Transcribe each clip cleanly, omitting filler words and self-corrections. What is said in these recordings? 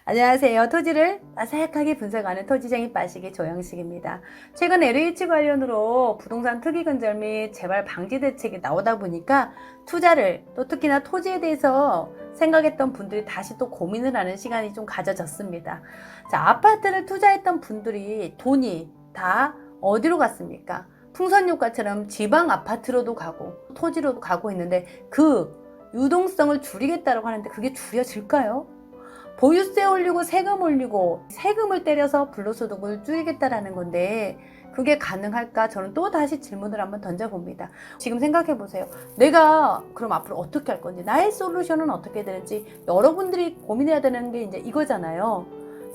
안녕하세요. 토지를 아삭하게 분석하는 토지쟁이 빠시기 조영식입니다. 최근 LH 관련으로 부동산 투기 근절 및 재발 방지 대책이 나오다 보니까 투자를 또 특히나 토지에 대해서 생각했던 분들이 다시 또 고민을 하는 시간이 좀 가져졌습니다. 자, 아파트를 투자했던 분들이 돈이 다 어디로 갔습니까? 풍선효과처럼 지방 아파트로도 가고 토지로도 가고 있는데 그 유동성을 줄이겠다고 하는데 그게 줄여질까요? 보유세 올리고 세금 올리고 세금을 때려서 불로소득을 줄이겠다라는 건데 그게 가능할까? 저는 또 다시 질문을 한번 던져봅니다. 지금 생각해 보세요. 내가 그럼 앞으로 어떻게 할 건지, 나의 솔루션은 어떻게 되는지 여러분들이 고민해야 되는 게 이제 이거잖아요.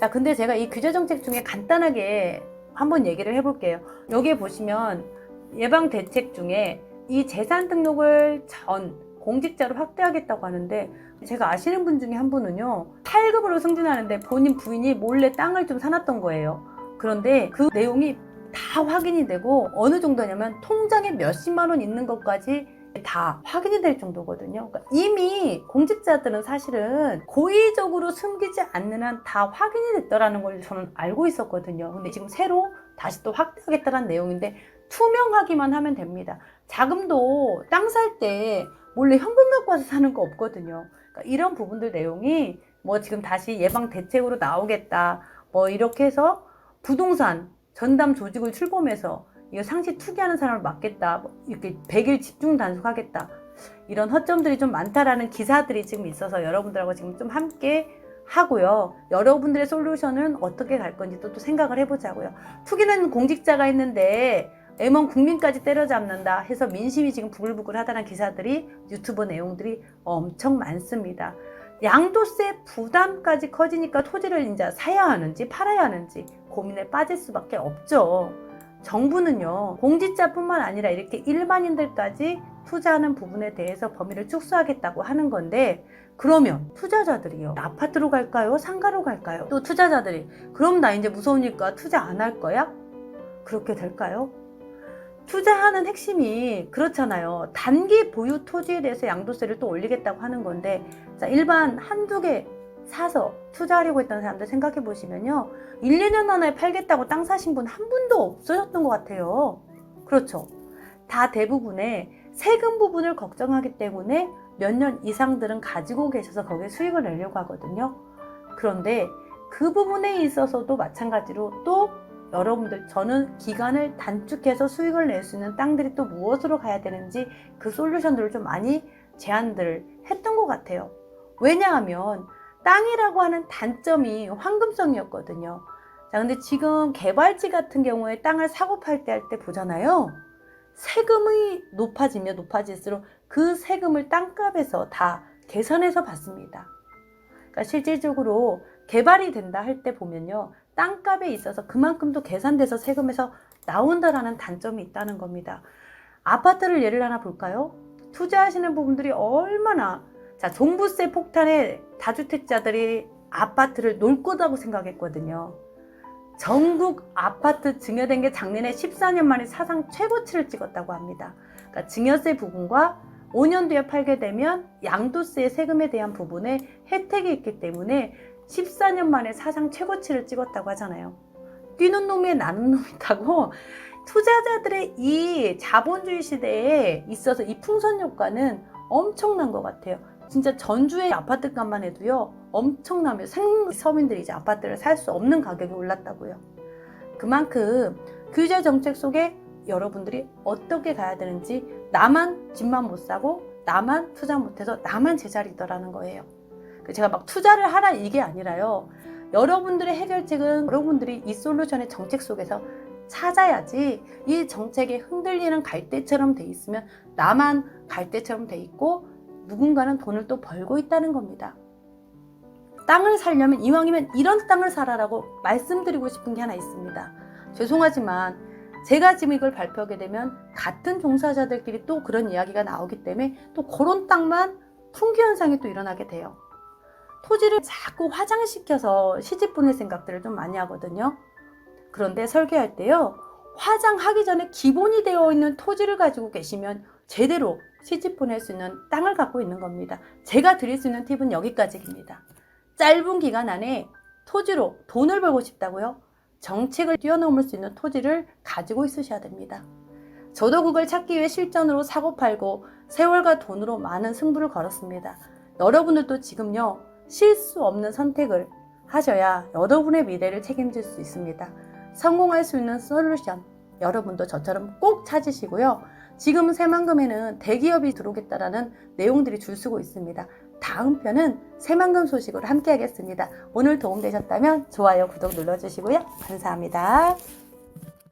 자, 근데 제가 이 규제 정책 중에 간단하게 한번 얘기를 해볼게요. 여기에 보시면 예방 대책 중에 이 재산 등록을 전 공직자로 확대하겠다고 하는데, 제가 아시는 분 중에 한 분은요 8급으로 승진하는데 본인 부인이 몰래 땅을 좀 사놨던 거예요. 그런데 그 내용이 다 확인이 되고 어느 정도냐면 통장에 몇십만 원 있는 것까지 다 확인이 될 정도거든요. 그러니까 이미 공직자들은 사실은 고의적으로 숨기지 않는 한 다 확인이 됐더라는 걸 저는 알고 있었거든요. 근데 지금 새로 다시 또 확대하겠다는 내용인데 투명하기만 하면 됩니다. 자금도 땅 살 때 몰래 현금 갖고 와서 사는 거 없거든요. 그러니까 이런 부분들 내용이 뭐 지금 다시 예방 대책으로 나오겠다, 뭐 이렇게 해서 부동산 전담 조직을 출범해서 이거 상시 투기하는 사람을 막겠다, 뭐 이렇게 100일 집중 단속하겠다, 이런 허점들이 좀 많다라는 기사들이 지금 있어서 여러분들하고 지금 좀 함께 하고요. 여러분들의 솔루션은 어떻게 갈 건지 또 생각을 해보자고요. 투기는 공직자가 있는데 M1 국민까지 때려잡는다 해서 민심이 지금 부글부글 하다는 기사들이, 유튜브 내용들이 엄청 많습니다. 양도세 부담까지 커지니까 토지를 이제 사야 하는지 팔아야 하는지 고민에 빠질 수밖에 없죠. 정부는요 공직자뿐만 아니라 이렇게 일반인들까지 투자하는 부분에 대해서 범위를 축소하겠다고 하는 건데, 그러면 투자자들이요 아파트로 갈까요? 상가로 갈까요? 또 투자자들이 그럼 나 이제 무서우니까 투자 안 할 거야? 그렇게 될까요? 투자하는 핵심이 그렇잖아요. 단기 보유 토지에 대해서 양도세를 또 올리겠다고 하는 건데, 자, 일반 한두 개 사서 투자하려고 했던 사람들 생각해 보시면요 1, 2년 안에 팔겠다고 땅 사신 분 한 분도 없으셨던 것 같아요. 그렇죠. 다 대부분의 세금 부분을 걱정하기 때문에 몇 년 이상들은 가지고 계셔서 거기에 수익을 내려고 하거든요. 그런데 그 부분에 있어서도 마찬가지로 또 여러분들, 저는 기간을 단축해서 수익을 낼 수 있는 땅들이 또 무엇으로 가야 되는지 그 솔루션들을 좀 많이 제안들을 했던 것 같아요. 왜냐하면 땅이라고 하는 단점이 황금성이었거든요. 자, 근데 지금 개발지 같은 경우에 땅을 사고 팔 때 할 때 보잖아요. 세금이 높아지면 높아질수록 그 세금을 땅값에서 다 계산해서 받습니다. 그러니까 실질적으로 개발이 된다 할 때 보면요 땅값에 있어서 그만큼 도 계산돼서 세금에서 나온다라는 단점이 있다는 겁니다. 아파트를 예를 하나 볼까요? 투자하시는 부분들이 얼마나, 자, 종부세 폭탄에 다주택자들이 아파트를 놀 거라고 생각했거든요. 전국 아파트 증여된 게 작년에 14년 만에 사상 최고치를 찍었다고 합니다. 그러니까 증여세 부분과 5년 뒤에 팔게 되면 양도세 세금에 대한 부분에 혜택이 있기 때문에 14년 만에 사상 최고치를 찍었다고 하잖아요. 뛰는 놈에 나는 놈이라고. 투자자들의 이 자본주의 시대에 있어서 이 풍선 효과는 엄청난 것 같아요. 진짜 전주의 아파트 값만 해도요 엄청나면 생서민들이 이제 아파트를 살 수 없는 가격이 올랐다고요. 그만큼 규제 정책 속에 여러분들이 어떻게 가야 되는지, 나만 집만 못 사고 나만 투자 못해서 나만 제자리더라는 거예요. 제가 막 투자를 하라 이게 아니라요, 여러분들의 해결책은 여러분들이 이 솔루션의 정책 속에서 찾아야지. 이 정책에 흔들리는 갈대처럼 돼 있으면 나만 갈대처럼 돼 있고 누군가는 돈을 또 벌고 있다는 겁니다. 땅을 살려면 이왕이면 이런 땅을 사라라고 말씀드리고 싶은 게 하나 있습니다. 죄송하지만 제가 지금 이걸 발표하게 되면 같은 종사자들끼리 또 그런 이야기가 나오기 때문에 또 그런 땅만 풍기 현상이 또 일어나게 돼요. 토지를 자꾸 화장시켜서 시집 보낼 생각들을 좀 많이 하거든요. 그런데 설계할 때요 화장하기 전에 기본이 되어 있는 토지를 가지고 계시면 제대로 시집 보낼 수 있는 땅을 갖고 있는 겁니다. 제가 드릴 수 있는 팁은 여기까지입니다. 짧은 기간 안에 토지로 돈을 벌고 싶다고요? 정책을 뛰어넘을 수 있는 토지를 가지고 있으셔야 됩니다. 저도 그걸 찾기 위해 실전으로 사고 팔고 세월과 돈으로 많은 승부를 걸었습니다. 여러분들도 지금요, 실수 없는 선택을 하셔야 여러분의 미래를 책임질 수 있습니다. 성공할 수 있는 솔루션, 여러분도 저처럼 꼭 찾으시고요. 지금 새만금에는 대기업이 들어오겠다라는 내용들이 줄서고 있습니다. 다음 편은 새만금 소식으로 함께 하겠습니다. 오늘 도움되셨다면 좋아요, 구독 눌러주시고요. 감사합니다.